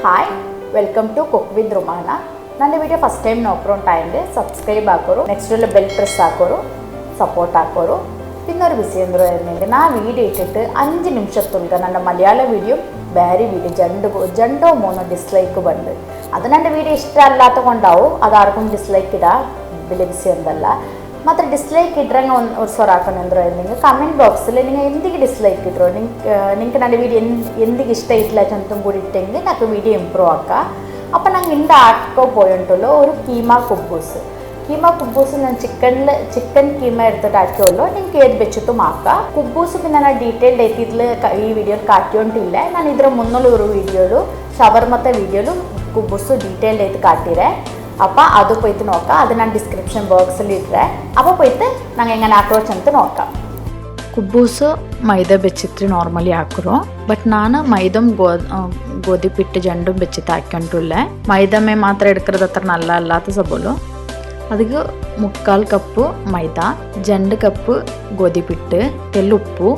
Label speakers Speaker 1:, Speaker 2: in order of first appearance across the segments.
Speaker 1: Hi, welcome to Cook with Romana. ನನ್ನ video first time ನೋಡ್ಕೊಂಡು ಟೈಮ್ಗೆ ಸಬ್ಸ್ಕ್ರೈಬ್ ಹಾಕೋರು, ನೆಕ್ಸ್ಟ್ ಬೆಲ್ ಪ್ರೆಸ್ ಹಾಕೋರು, ಸಪೋರ್ಟ್ ಹಾಕೋರು. പിന്നൊരു വിഷയം എന്താ പറഞ്ഞെങ്കിൽ ഞാൻ വീഡിയോ ഇട്ടിട്ട് 5 നിമിഷത്തുള്ളിൽ ನನ್ನ മലയാള വീഡിയോ ಬೇರೆ വീഡിയോ ജണ്ടോ മൂന്നോ ഡിസ്ലൈക്ക് ಬಂದು ಅದು ನನ್ನ വീഡിയോ ഇഷ്ടമല്ലാത്ത കൊണ്ടാവും അതാർക്കും ഡിസ്ലൈക്ക് ഇടാ വലിയ വിഷയം എന്തല്ല. ಮತ್ತು ಡಿಸ್ಲೈಕ್ ಇಟ್ರಂಗೆ ಒಂದು ಸಾವಿರ ಹಾಕೊಂಡ್ರು ನಿಮಗೆ ಕಮೆಂಟ್ ಬಾಕ್ಸಲ್ಲಿ ನೀವು ಎಂದಿಗೆ ಡಿಸ್ಲೈಕ್ ಇಟ್ರು ನಿಂಗೆ ನನ್ನ ವೀಡಿಯೋ ಎಂದಿಗೆ ಇಷ್ಟ ಇಟ್ಟಿಲ್ಲ ಚಂತ ಕೂಡ ಇಟ್ಟೆಂಗೆ నాకు വീഡിയോ ഇമ്പ്രൂവ് ആക്കാം. അപ്പോൾ ഞാൻ ഇൻ്റെ ആക്കോ പോയിട്ടുള്ളൂ ഒരു കീമ കുബൂസ്. കീമ കുബൂസ് ഞാൻ ചിക്കൻ കീമ എടുത്തിട്ട് ആക്കിയുള്ളൂ. നിങ്ങൾക്ക് ഏത് വെച്ചിട്ടും ആക്കാം. കുബൂസ് പിന്നെ ഞാൻ ഡീറ്റെയിൽഡ് ആയിട്ട് ഇതിൽ ഈ വീഡിയോയിൽ കാട്ടിയോണ്ടില്ല. ഞാൻ ഇതിന് മുന്നുള്ള ഒരു വീഡിയോയിലും ഷവർമത്തെ വീഡിയോയിലും കുബൂസ് ഡീറ്റെയിൽഡ് ആയിട്ട് കാട്ടിരേ. അപ്പോൾ അത് പോയിട്ട് നോക്കാം. അത് ഞാൻ ഡിസ്ക്രിപ്ഷൻ ബോക്സിൽ ഇട്ടേ. അപ്പോൾ പോയിട്ട് ഞങ്ങൾ എങ്ങനെ അപ്രോച്ച് ಅಂತ നോക്കാം.
Speaker 2: ಕುಬ್ಬೂಸು ಮೈದಾ ಬೆಚ್ಚಿತ್ತು ನಾರ್ಮಲಿ ಹಾಕಿರೋ ಬಟ್ ನಾನು ಮೈದಮ್ ಗೋಧಿ ಪಿಟ್ಟು ಜಂಡು ಬೆಚ್ಚಿತ್ತು ಹಾಕ್ಕೊಂಡಿಲ್ಲ. ಮೈದಮ್ಮೆ ಮಾತ್ರ എടുക്കുന്നത് അത്ര നല്ല അല്ലാത്ത സബോലു. അതിക്ക് 3/4 കപ്പ് മൈദ, 2 കപ്പ് ഗോധിപ്പിട്ട്, തെല്ലുപ്പു,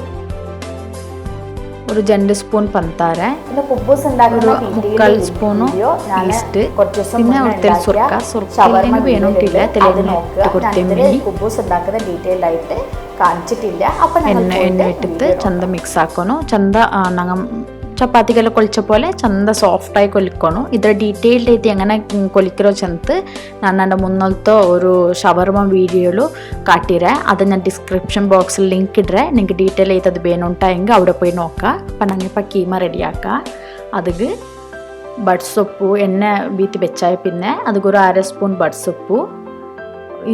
Speaker 2: ഒരു 2 സ്പൂൺ പഞ്ചാര,
Speaker 1: പിന്നെ കുബൂസ് ഉണ്ടാക്കുന്ന
Speaker 2: 3/4 സ്പൂൺ ഈസ്റ്റ്, പിന്നെ ഒരു തെൽ സുർക്ക വേണ്ടിയില്ല തെളിഞ്ഞിട്ട് കൊടുത്തേമി
Speaker 1: കുബൂസ് ഉണ്ടാക്കുന്ന ഡീറ്റെയിൽഡ് ആയിട്ട് കാണിച്ചിട്ടില്ല. അപ്പം
Speaker 2: എണ്ണ ഇട്ടിട്ട് ചന്ത മിക്സ് ആക്കണു. ചന്ത ഞങ്ങൾ ചപ്പാത്തിക്കെല്ലാം കൊളിച്ച പോലെ ചന്ത സോഫ്റ്റായി കൊലിക്കണം. ഇത്ര ഡീറ്റെയിൽഡ് ആയിട്ട് എങ്ങനെ കൊലിക്കറോ ചെന്ന് ഞാൻ എൻ്റെ മുന്നത്തെ ഒരു ഷവർമ വീഡിയോയിൽ കാട്ടിരേ. അത് ഞാൻ ഡിസ്ക്രിപ്ഷൻ ബോക്സിൽ ലിങ്ക് ഇടേ. നിങ്ങൾക്ക് ഡീറ്റെയിൽ ആയിട്ട് അത് വേണമെങ്കിൽ അവിടെ പോയി നോക്കാം. അപ്പം ഞങ്ങൾ ഇപ്പോൾ കീമ റെഡിയാക്കാം. അതിക്ക് ബഡ്സ് ഉപ്പു എണ്ണ വീത്തി വെച്ചാൽ പിന്നെ അതിക്ക് ഒരു 1/2 സ്പൂൺ ബഡ്സ് ഉപ്പു,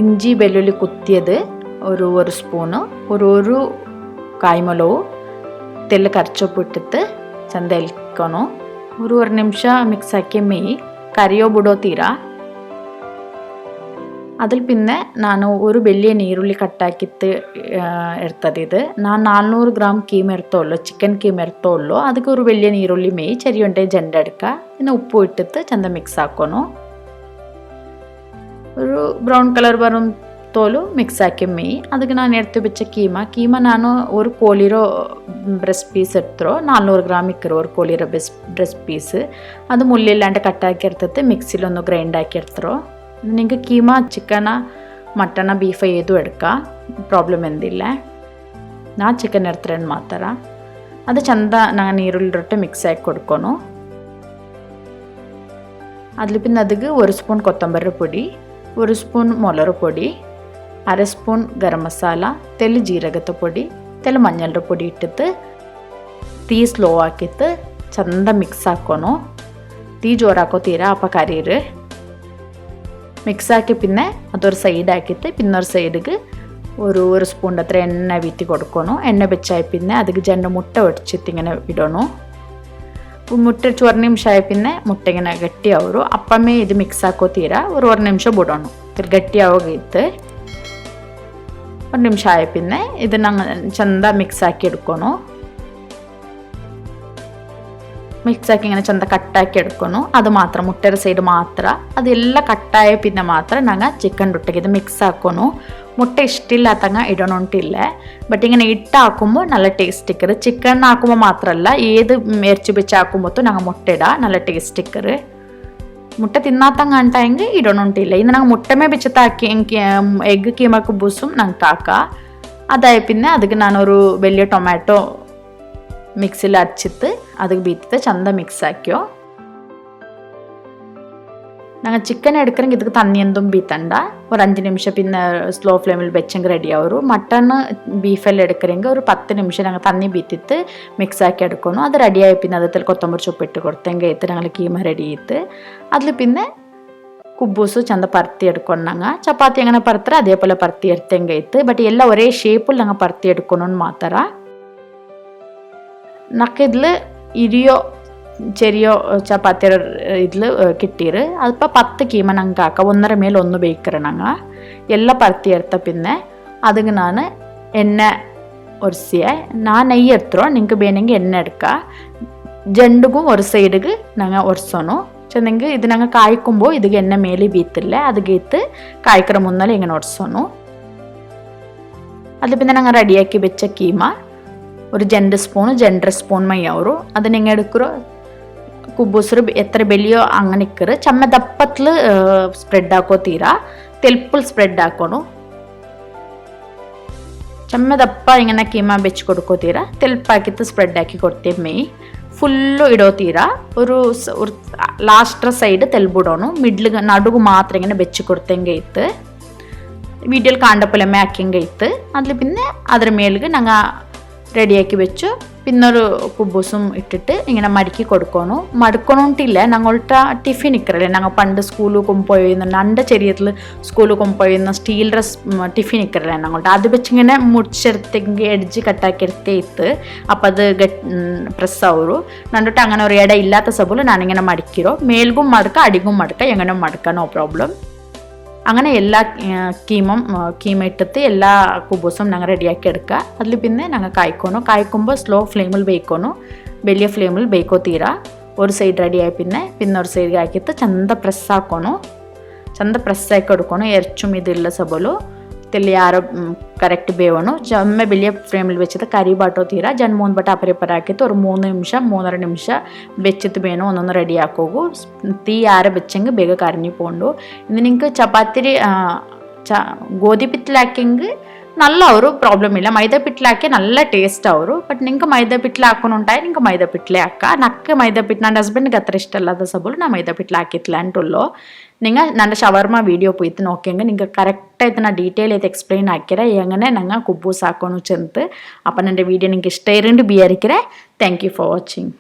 Speaker 2: ഇഞ്ചി വെല്ലുള്ളി കുത്തിയത് ഒരു സ്പൂണ്, ഒരു കായ്മുളക്, തെല്ല് കറിച്ചൊപ്പ് ഇട്ടിട്ട് ಚಂದ ಎಲ್ಕೊನು. ഒരു നിമിഷ മിക്സ് ആക്കി മെയ് കറിയോ ബുടോ തീരാ. അതിൽ പിന്നെ ನಾನು ഒരു വലിയ നീരുള്ളി കട്ടാക്കിത്ത് എടുത്തത്. ഇത് ഞാൻ 400 ഗ്രാം കീമ എടുത്തോളൂ, ചിക്കൻ കീമ എടുത്തോളൂ. ಅದಕ್ಕೆ ഒരു വലിയ നീരുള്ളി മെയ് ചെറിയുണ്ടേ ജണ്ട എടുക്കുക. പിന്നെ ഉപ്പ് ഇട്ടിട്ട് ചന്ത മിക്സ് ആക്കണു. ഒരു ബ്രൗൺ കളർ വരും തോಲು ಮಿಕ್ಸ್ ಹಾಕಿ ಮೇ. ಅದಕ್ಕೆ ನಾನು ಎಡ್ತು ಬೆಚ್ಚ ಕೀಮ ನಾನು ഒരു കോഴിയുടെ ബ്രസ്റ്റ് പീസ് എടുത്തോ 400 ഗ്രാം ഇക്കറോ ഒരു കോഴിയുടെ ബ്രസ്റ്റ് പീസ്. അത് മുള്ളില്ലാണ്ട് കട്ടാക്കി എടുത്തിട്ട് മിക്സിയിലൊന്ന് ഗ്രൈൻഡ് ആക്കി എടുത്തോ. നിങ്ങൾക്ക് കീമ ചിക്കന മട്ടണ ബീഫ് ഏതും എടുക്കാം, ಪ್ರಾಬ್ಲಮ್ ಎಂದಿಲ್ಲ. ನಾ ಚಿಕನ್ എടുത്തിട്ട് ಮಾತ್ರ ಅದು ಚಂದ ನಾನು ನೀರುಳ್ಳಿರೊಟ್ಟೆ ಮಿಕ್ಸ್ ಆಗಿ ಕೊಡ್ಕೊನು. അതിൽ പിന്നെ അതിക്ക് 1 സ്പൂൺ കൊത്തമ്പരി പൊടി, 1 സ്പൂൺ മുളക് പൊടി, 1/2 സ്പൂൺ ഗരം മസാല, തെല്ല് ജീരകത്തെ പൊടി, തെല്ല് മഞ്ഞളുടെ പൊടി ഇട്ടിട്ട് തീ സ്ലോ ആക്കിയിട്ട് ചന്ത മിക്സ് ആക്കണോ. തീ ജോറാക്കോ തീരാ. അപ്പം കറിയിര് മിക്സ് ആക്കി പിന്നെ അതൊരു സൈഡാക്കിയിട്ട് പിന്നെ ഒരു സൈഡിക്ക് ഒരു സ്പൂണിൻ്റെ അത്ര എണ്ണ വീത്തി കൊടുക്കണോ. എണ്ണ വെച്ചാൽ പിന്നെ അതിക്ക് 2 മുട്ട ഒടിച്ചിട്ട് ഇങ്ങനെ ഇടണോ. മുട്ട 1 നിമിഷമായി പിന്നെ മുട്ട ഇങ്ങനെ ഗಟ್ಟಿയാവും. അപ്പമേ ഇത് മിക്സ് ആക്കോ തീരാ. ഒരു നിമിഷം ಬಿಡೋಣ. ಗಟ್ಟಿಯಾಗೋಗಿತ್ತು 1 ನಿಮಿಷ ಆയി പിന്നെ ഇത് ഞങ്ങൾ ചന്ത മിക്സ് ആക്കി എടുക്കണോ. മിക്സ് ആക്കി ഇങ്ങനെ ചന്ത കട്ടാക്കി എടുക്കണോ. അത് മാത്രം മുട്ടയുടെ സൈഡ് മാത്രം. അതെല്ലാം കട്ടായ പിന്നെ മാത്രം ഞങ്ങൾ ചിക്കൻ ഒട്ടಕ್ಕೆ ഇത് മിക്സ് ആക്കണോ. മുട്ട ഇഷ്ടമില്ലാത്തങ്ങ ഇടണോണ്ടില്ല. ബട്ട് ഇങ്ങനെ ഇട്ടാക്കുമ്പോൾ നല്ല ടേസ്റ്റ് ഇക്കറ്. ചിക്കൻ ആക്കുമ്പോൾ മാത്രമല്ല ഏത് ഇറച്ചി വെച്ച് ആക്കുമ്പോഴത്തും ഞങ്ങൾ മുട്ട ഇടാം, നല്ല ടേസ്റ്റ് ഇക്കറ്. മുട്ട തിന്നാത്തങ്ങ ಅಂಟಾയെങ്കിൽ ഇടണോണ്ടില്ല. ഇന്ന് ഞങ്ങൾ മുട്ടമേ വെച്ചിട്ടാക്കി എഗ് കീമ കുബൂസും ഞങ്ങൾക്ക് ആക്കാം. അതായി പിന്നെ അതിക്ക് ഞാനൊരു വലിയ ടൊമാറ്റോ മിക്സിയിൽ അരച്ചിട്ട് അതിക്ക് ബീത്തിട്ട് ചന്ത മിക്സ് ആക്കിയോ. ഞങ്ങൾ ചിക്കൻ എടുക്കണമെങ്കിൽ ഇതിക്ക് തന്നിയൊന്നും ബീത്തണ്ട. ഒരു 5 നിമിഷം പിന്നെ സ്ലോ ഫ്ലെയിമിൽ വെച്ചെങ്കിൽ റെഡിയാവും. മട്ടൺ ബീഫെല്ലാം എടുക്കണമെങ്കിൽ ഒരു 10 നിമിഷം ഞങ്ങൾ തന്നി ബീത്തിട്ട് മിക്സ് ആക്കി എടുക്കുന്നു. അത് റെഡിയായി പിന്നെ അതിൽ കൊത്തമ്പരി ചുപ്പ് ഇട്ട് കൊടുത്തെങ്കിൽ ഇത്ത് ഞങ്ങൾ കീമ റെഡി ചെയ്ത് അതിൽ പിന്നെ കുബൂസ് ചന്ത പരത്തി എടുക്കണം. ഞങ്ങൾ ചപ്പാത്തി അങ്ങനെ പരത്തറ അതേപോലെ പരത്തി എടുത്തെങ്കിൽ ഇത്ത്. ബട്ട് എല്ലാം ഒരേ ഷേപ്പിൽ ഞങ്ങൾ പരത്തി എടുക്കണമെന്ന് മാത്രം. നക്കിതിൽ ഇരിയോ ചെറിയ ചപ്പാത്തിയുടെ ഇതിൽ കിട്ടിയത്. അതിപ്പോൾ 10 കീമ ഞങ്ങൾക്ക് ആക്കാം. 1.5 മേൽ 1 ബേക്കറ് ഞങ്ങൾ എല്ലാം പരത്തി എടുത്ത പിന്നെ അതിന് ഞാൻ എണ്ണ ഒരസിയെ ഞാൻ നെയ്യ് എടുത്തോ. നിങ്ങൾക്ക് വേണമെങ്കിൽ എണ്ണ എടുക്കുക. ജണ്ടുക്കും ഒരു സൈഡിക്ക് ഞങ്ങൾ ഒരസണു. ചെന്നെങ്കിൽ ഇത് ഞങ്ങൾ കായ്ക്കുമ്പോൾ ഇതിക്ക് എണ്ണ മേലെ ബീത്തില്ല. അത് ഗീത്ത് കായ്ക്കറ മുന്നേ ഇങ്ങനെ ഒരസണു. അതിൽ പിന്നെ ഞങ്ങൾ റെഡിയാക്കി വെച്ച കീമ ഒരു 2 സ്പൂൺ 2.5 സ്പൂൺ മയ്യാവും. അത് നിങ്ങൾ എടുക്കുമോ ಕುಬ್ಬೂಸರು ಎತ್ತರ ಬೆಳೆಯೋ ಹಂಗೆ ಇಕ್ಕರು ಚಮ್ಮ ದಪ್ಪತ್ಲು ಸ್ಪ್ರೆಡ್ ಹಾಕೋ ತೀರಾ ತೆಲ್ಪುಲ್ ಸ್ಪ್ರೆಡ್ ಹಾಕೋನು ಚಮ್ಮ ದಪ್ಪ ಹಿಂಗನ ಕೀಮಾ ಬೆಚ್ಚಿ ಕೊಡ್ಕೋತೀರಾ ತೆಲ್ಪಾಕಿತ್ತು ಸ್ಪ್ರೆಡ್ ಹಾಕಿ ಕೊಡ್ತೇವೆ ಮೇ ಫುಲ್ಲು ಇಡೋತೀರಾ ഒരു ലാസ്റ്റ് സൈഡ് തെൽബിടോണു മിഡിൽ നടുകു മാത്രം ഇങ്ങനെ വെച്ച് കൊടുത്തെങ്കിൽ ഇത്ത് വീഡിയോയിൽ കാണ്ടപ്പോലെ ആക്കിയെങ്കിൽ ഇത്ത് അതിൽ പിന്നെ അതിന് മേലേക്ക് ഞങ്ങൾ റെഡിയാക്കി വെച്ചു പിന്നെ ഒരു കുബൂസും ഇട്ടിട്ട് ഇങ്ങനെ മടക്കി കൊടുക്കണു മടക്കണോണ്ടില്ല ഞങ്ങളുടെ ടിഫിൻ ഇക്കറല്ലേ ഞങ്ങൾ പണ്ട് സ്കൂളിൽ കൊണ്ടുപോയിരുന്ന എൻ്റെ ചെറിയത്തിൽ സ്കൂളിൽ കൊണ്ടുപോയിരുന്ന സ്റ്റീലിൻ്റെ ടിഫിൻ ഇക്കറല്ലേ ഞങ്ങളുടെ അത് വെച്ചിങ്ങനെ മുടിച്ചെടുത്തെങ്കിൽ എഡ്ജ് കട്ടാക്കി എടുത്തേ ഇത്ത് അപ്പം അത് പ്രസ്സാവൂ നണ്ടിട്ട് അങ്ങനെ ഒരു ഇട ഇല്ലാത്ത സബൂല് ഞാനിങ്ങനെ മടക്കിരോ മേൽക്കും മടക്ക അടിക്കും മടക്ക എങ്ങനെ മടക്ക നോ പ്രോബ്ലം അങ്ങനെ എല്ലാ കീമ ഇട്ടിട്ട് എല്ലാ കുബൂസും ഞങ്ങൾ റെഡിയാക്കി എടുക്കുക അതിൽ പിന്നെ ഞങ്ങൾ കായ്ക്കുമ്പോൾ സ്ലോ ഫ്ലെയിമിൽ ಬೇಯ್ಕೋನು വലിയ ഫ്ലെയിമിൽ ಬೇಯ್ಕೋ ತೀರಾ ഒരു സൈഡ് റെഡിയായി പിന്നെ ഒരു സൈഡ് ಹಾಕಿತ್ತು ಚಂದ ಪ್ರೆಸ್ ಹಾಕೋನು ಚಂದ ಪ್ರೆಸ್ ಹಾಕಿ കൊടുക്കണം എർച്ചും ഇതില്ല സബോಲು തെല്ലി ಯಾರೋ കറക്റ്റ് ಬೇವನು ಜಮ್ಮೆ വലിയ ഫ്ലെയിമിൽ വെച്ചിട്ട് കറി ബാട്ടോ തീരാ ജൻ 3 ബട്ട അപ്പറിപ്പറ ആക്കിയിട്ട് ഒരു 3 നിമിഷം 3.5 നിമിഷം വെച്ചിട്ട് വേണം ഒന്നൊന്ന് റെഡി ആക്കോകൂ തീ ആരെ വെച്ചെങ്കിൽ ಬೇಗ കരഞ്ഞു പോണ്ടു ഇന്ന് നിങ്ങൾക്ക് ചപ്പാത്തി ಗೋಧಿ ಪಿಟ್ಲಾಕೆಂಗೆ നല്ല ഒരു പ്രോബ്ലം ഇല്ല മൈദ പിട്ടിലാക്കി നല്ല ടേസ്റ്റ് ആവും ബട്ട് നിങ്ങൾക്ക് മൈദ പിട്ടിൽ ಹಾಕೋನುಂಟಾയി നിങ്ങൾക്ക് മൈദ പിട്ടിലೇ ಹಾಕ ನಕ್ಕೆ ಮೈದ ಪಿಟ್ಟು ನನ್ನ ಹಸ್ಬೆಂಡ್ಗೆ ಅത്ര ಇಷ್ಟ ಅಲ್ಲದ ಸಬೂಲು ನಾ ಮೈದ ಪಿಟ್ಟಿಲ್ ಹಾಕಿತ್ತಿಲ್ಲ ಅಂಟುಲ್ಲೋ നിങ്ങൾ ನನ್ನ ഷവർമ വീഡിയോ പോയിട്ട് നോക്കിയെങ്കിൽ നിങ്ങൾക്ക് കറക്റ്റായിട്ട് ഞാൻ ഡീറ്റെയിൽ ആയിട്ട് എക്സ്പ്ലെയിൻ ആക്കിയറേ എങ്ങനെ ഞങ്ങൾ കുബൂസ് ಹಾಕೋನು ചെന്ന് അപ്പം എൻ്റെ വീഡിയോ നിങ്ങൾക്ക് ഇഷ്ടമായിട്ടുണ്ട് വിചാരിക്കറേ താങ്ക് യു ഫോർ വാച്ചിങ്